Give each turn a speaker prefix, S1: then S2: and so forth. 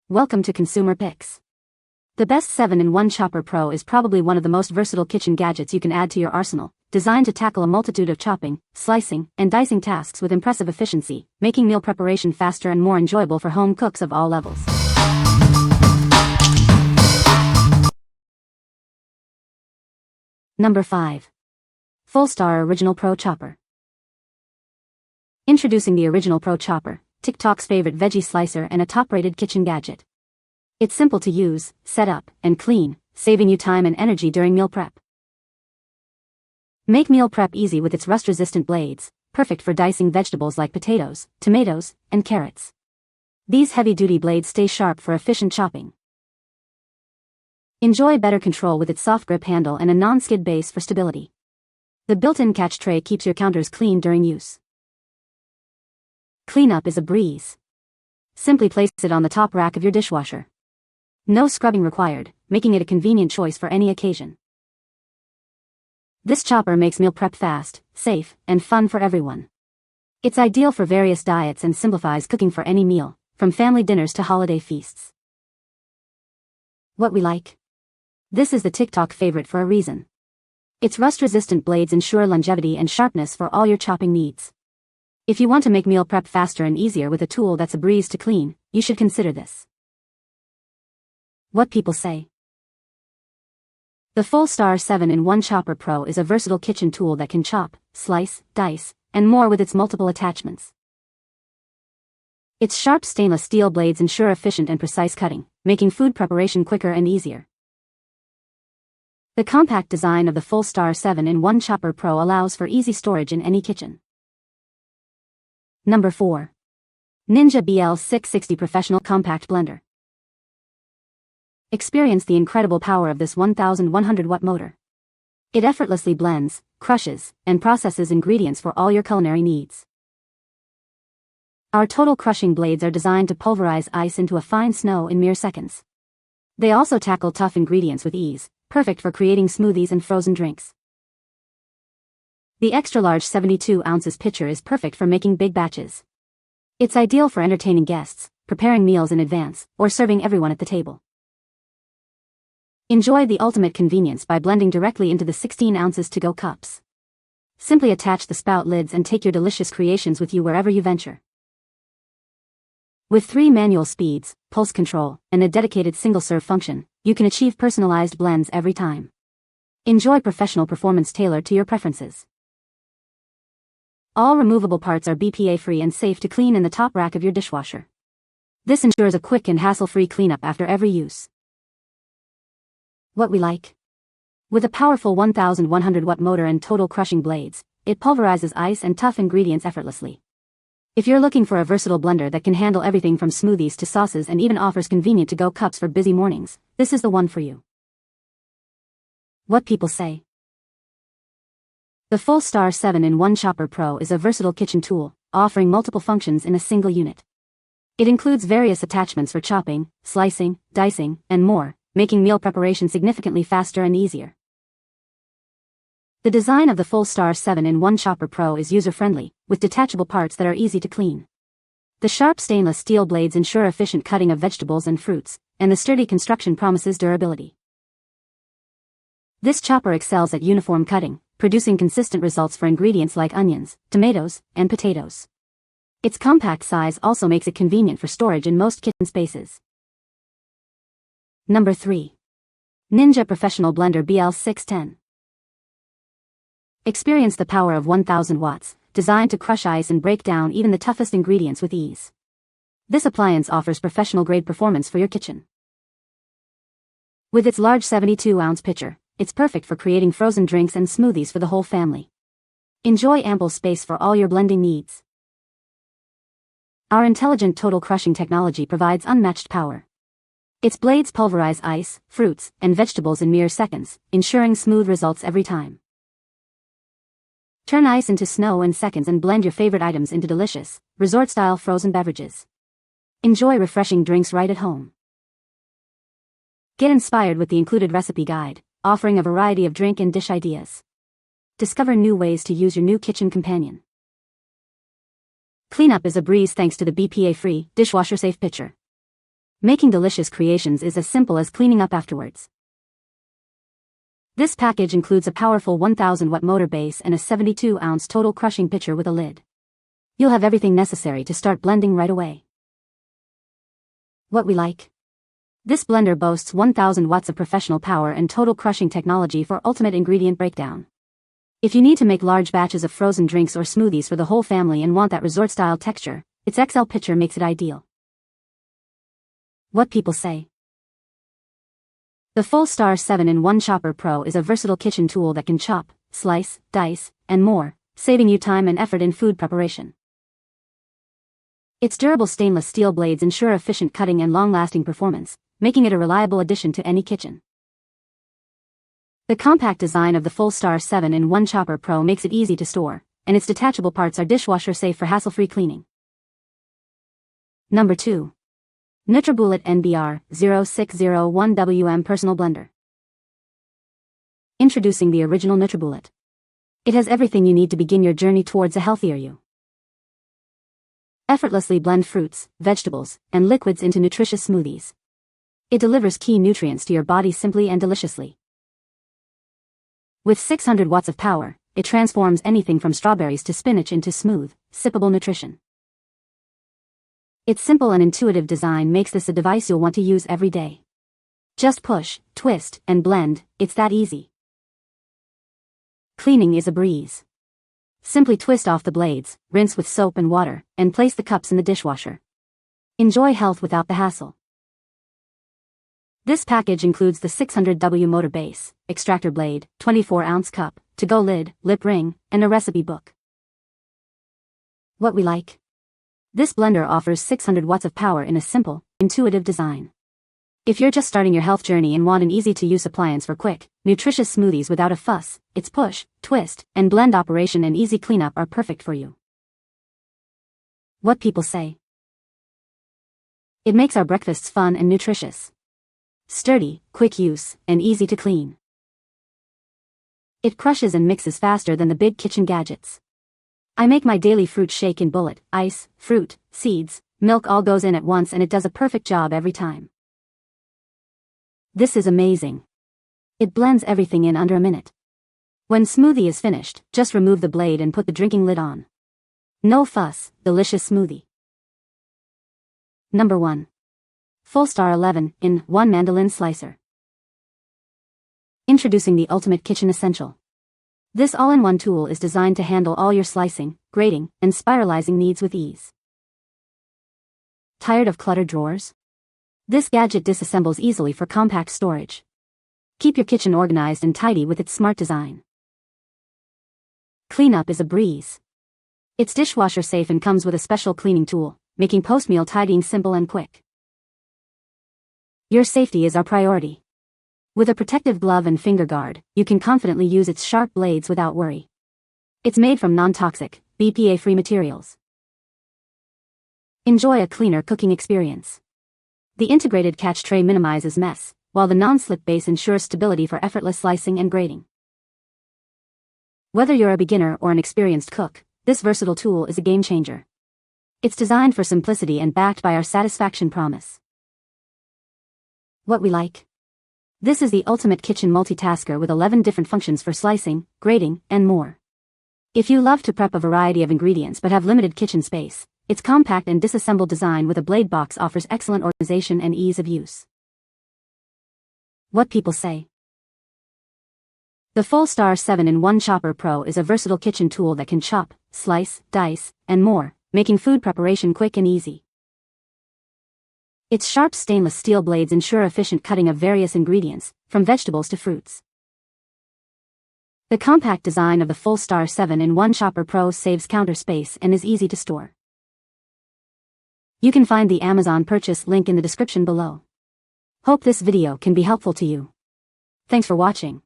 S1: Welcome to Consumer Picks. The best 7-in-1 Chopper Pro is probably one of the most versatile kitchen gadgets you can add to your arsenal, designed to tackle a multitude of chopping, slicing, and dicing tasks with impressive efficiency, making meal preparation faster and more enjoyable for home cooks of all levels. Number 5. Fullstar Original Pro Chopper. Introducing the Original Pro Chopper, TikTok's favorite veggie slicer and a top-rated kitchen gadget. It's simple to use, set up, and clean, saving you time and energy during meal prep. Make meal prep easy with its rust-resistant blades, perfect for dicing vegetables like potatoes, tomatoes, and carrots. These heavy-duty blades stay sharp for efficient chopping. Enjoy better control with its soft grip handle and a non-skid base for stability. The built-in catch tray keeps your counters clean during use. Cleanup is a breeze. Simply place it on the top rack of your dishwasher. No scrubbing required, making it a convenient choice for any occasion. This chopper makes meal prep fast, safe, and fun for everyone. It's ideal for various diets and simplifies cooking for any meal, from family dinners to holiday feasts. What we like? This is the TikTok favorite for a reason. Its rust-resistant blades ensure longevity and sharpness for all your chopping needs. If you want to make meal prep faster and easier with a tool that's a breeze to clean, you should consider this. What people say. The Fullstar 7-in-1 Chopper Pro is a versatile kitchen tool that can chop, slice, dice, and more with its multiple attachments. Its sharp stainless steel blades ensure efficient and precise cutting, making food preparation quicker and easier. The compact design of the Fullstar 7-in-1 Chopper Pro allows for easy storage in any kitchen. Number 4. Ninja BL660 Professional Compact Blender. Experience the incredible power of this 1,100-watt motor. It effortlessly blends, crushes, and processes ingredients for all your culinary needs. Our total crushing blades are designed to pulverize ice into a fine snow in mere seconds. They also tackle tough ingredients with ease, perfect for creating smoothies and frozen drinks. The extra-large 72 ounces pitcher is perfect for making big batches. It's ideal for entertaining guests, preparing meals in advance, or serving everyone at the table. Enjoy the ultimate convenience by blending directly into the 16 ounces to-go cups. Simply attach the spout lids and take your delicious creations with you wherever you venture. With 3 manual speeds, pulse control, and a dedicated single-serve function, you can achieve personalized blends every time. Enjoy professional performance tailored to your preferences. All removable parts are BPA-free and safe to clean in the top rack of your dishwasher. This ensures a quick and hassle-free cleanup after every use. What we like? With a powerful 1,100-watt motor and total crushing blades, it pulverizes ice and tough ingredients effortlessly. If you're looking for a versatile blender that can handle everything from smoothies to sauces and even offers convenient to-go cups for busy mornings, this is the one for you. What people say. The Fullstar 7-in-1 Chopper Pro is a versatile kitchen tool, offering multiple functions in a single unit. It includes various attachments for chopping, slicing, dicing, and more, making meal preparation significantly faster and easier. The design of the Fullstar 7-in-1 Chopper Pro is user-friendly, with detachable parts that are easy to clean. The sharp stainless steel blades ensure efficient cutting of vegetables and fruits, and the sturdy construction promises durability. This chopper excels at uniform cutting, producing consistent results for ingredients like onions, tomatoes, and potatoes. Its compact size also makes it convenient for storage in most kitchen spaces. Number 3. Ninja Professional Blender BL610. Experience the power of 1,000 watts, designed to crush ice and break down even the toughest ingredients with ease. This appliance offers professional-grade performance for your kitchen. With its large 72-ounce pitcher, it's perfect for creating frozen drinks and smoothies for the whole family. Enjoy ample space for all your blending needs. Our intelligent total crushing technology provides unmatched power. Its blades pulverize ice, fruits, and vegetables in mere seconds, ensuring smooth results every time. Turn ice into snow in seconds and blend your favorite items into delicious, resort-style frozen beverages. Enjoy refreshing drinks right at home. Get inspired with the included recipe guide, offering a variety of drink and dish ideas. Discover new ways to use your new kitchen companion. Cleanup is a breeze thanks to the BPA-free, dishwasher-safe pitcher. Making delicious creations is as simple as cleaning up afterwards. This package includes a powerful 1000-watt motor base and a 72-ounce total crushing pitcher with a lid. You'll have everything necessary to start blending right away. What we like. This blender boasts 1000 watts of professional power and total crushing technology for ultimate ingredient breakdown. If you need to make large batches of frozen drinks or smoothies for the whole family and want that resort-style texture, its XL pitcher makes it ideal. What people say. The Fullstar 7-in-1 Chopper Pro is a versatile kitchen tool that can chop, slice, dice, and more, saving you time and effort in food preparation. Its durable stainless steel blades ensure efficient cutting and long-lasting performance, making it a reliable addition to any kitchen. The compact design of the Fullstar 7-in-1 Chopper Pro makes it easy to store, and its detachable parts are dishwasher safe for hassle-free cleaning. Number 2. NUTRIBULLET NBR-0601WM Personal Blender. Introducing the original NUTRIBULLET. It has everything you need to begin your journey towards a healthier you. Effortlessly blend fruits, vegetables, and liquids into nutritious smoothies. It delivers key nutrients to your body simply and deliciously. With 600 watts of power, it transforms anything from strawberries to spinach into smooth, sippable nutrition. Its simple and intuitive design makes this a device you'll want to use every day. Just push, twist, and blend, it's that easy. Cleaning is a breeze. Simply twist off the blades, rinse with soap and water, and place the cups in the dishwasher. Enjoy health without the hassle. This package includes the 600W motor base, extractor blade, 24-ounce cup, to-go lid, lip ring, and a recipe book. What we like. This blender offers 600 watts of power in a simple, intuitive design. If you're just starting your health journey and want an easy-to-use appliance for quick, nutritious smoothies without a fuss, its push, twist, and blend operation and easy cleanup are perfect for you. What people say. It makes our breakfasts fun and nutritious. Sturdy, quick use, and easy to clean. It crushes and mixes faster than the big kitchen gadgets. I make my daily fruit shake in bullet, ice, fruit, seeds, milk all goes in at once and it does a perfect job every time. This is amazing. It blends everything in under a minute. When smoothie is finished, just remove the blade and put the drinking lid on. No fuss, delicious smoothie. Number 1. Fullstar 11-in-1 Mandoline Slicer. Introducing the ultimate kitchen essential. This all-in-one tool is designed to handle all your slicing, grating, and spiralizing needs with ease. Tired of cluttered drawers? This gadget disassembles easily for compact storage. Keep your kitchen organized and tidy with its smart design. Cleanup is a breeze. It's dishwasher safe and comes with a special cleaning tool, making post-meal tidying simple and quick. Your safety is our priority. With a protective glove and finger guard, you can confidently use its sharp blades without worry. It's made from non-toxic, BPA-free materials. Enjoy a cleaner cooking experience. The integrated catch tray minimizes mess, while the non-slip base ensures stability for effortless slicing and grating. Whether you're a beginner or an experienced cook, this versatile tool is a game changer. It's designed for simplicity and backed by our satisfaction promise. What we like. This is the ultimate kitchen multitasker with 11 different functions for slicing, grating, and more. If you love to prep a variety of ingredients but have limited kitchen space, its compact and disassembled design with a blade box offers excellent organization and ease of use. What people say. The Fullstar 7-in-1 Chopper Pro is a versatile kitchen tool that can chop, slice, dice, and more, making food preparation quick and easy. Its sharp stainless steel blades ensure efficient cutting of various ingredients, from vegetables to fruits. The compact design of the Fullstar 7-in-1 Chopper Pro saves counter space and is easy to store. You can find the Amazon purchase link in the description below. Hope this video can be helpful to you. Thanks for watching.